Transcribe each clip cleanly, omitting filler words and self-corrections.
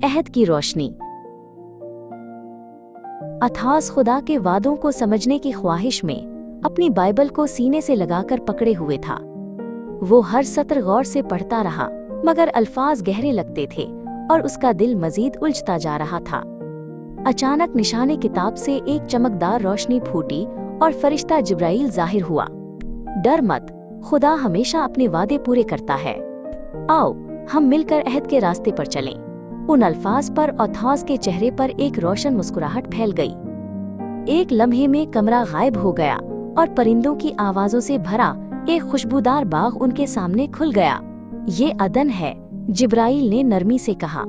अहद की रोशनी। अथास खुदा के वादों को समझने की ख्वाहिश में अपनी बाइबल को सीने से लगाकर पकड़े हुए था। वो हर सत्र गौर से पढ़ता रहा, मगर अल्फाज गहरे लगते थे और उसका दिल मजीद उलझता जा रहा था। अचानक निशाने किताब से एक चमकदार रोशनी फूटी और फरिश्ता जिब्राइल जाहिर हुआ। डर मत, खुदा हमेशा अपने वादे पूरे करता है। आओ हम मिलकर अहद के रास्ते पर चलें। उन अल्फाज पर अथास के चेहरे पर एक रोशन मुस्कुराहट फैल गई। एक लम्हे में कमरा गायब हो गया और परिंदों की आवाजों से भरा एक खुशबूदार बाग उनके सामने खुल गया। ये अदन है, जिब्राइल ने नरमी से कहा।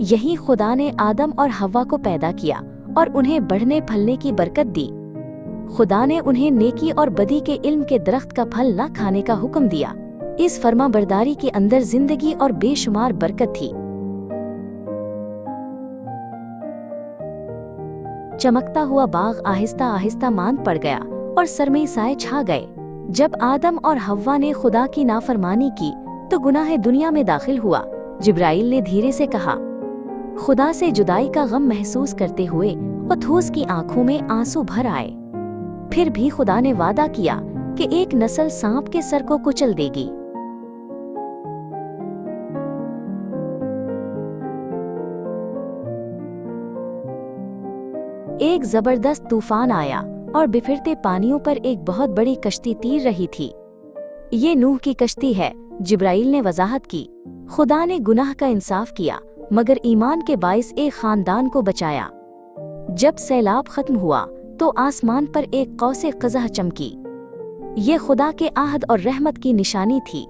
यहीं खुदा ने आदम और हव्वा को पैदा किया और उन्हें बढ़ने फलने की बरकत दी। खुदा ने उन्हें नेकी और बदी के इल्म के दरख्त का फल न खाने का हुक्म दिया। इस फर्माबरदारी के अंदर जिंदगी और बेशुमार बरकत थी। चमकता हुआ बाग आहिस्ता आहिस्ता मांद पड़ गया और सरमई साए छा गए। जब आदम और हव्वा ने खुदा की नाफरमानी की तो गुनाह दुनिया में दाखिल हुआ। जिब्राइल ने धीरे से कहा। खुदा से जुदाई का गम महसूस करते हुए अथूस की आंखों में आंसू भर आए। फिर भी खुदा ने वादा किया कि एक नस्ल सांप के सर को कुचल देगी। एक जबरदस्त तूफान आया और बिफरते पानियों पर एक बहुत बड़ी कश्ती तीर रही थी। ये नूह की कश्ती है, जिब्राइल ने वजाहत की। खुदा ने गुनाह का इंसाफ किया, मगर ईमान के बाइस एक खानदान को बचाया। जब सैलाब खत्म हुआ तो आसमान पर एक कौसे क़ज़ह चमकी। ये खुदा के आहद और रहमत की निशानी थी।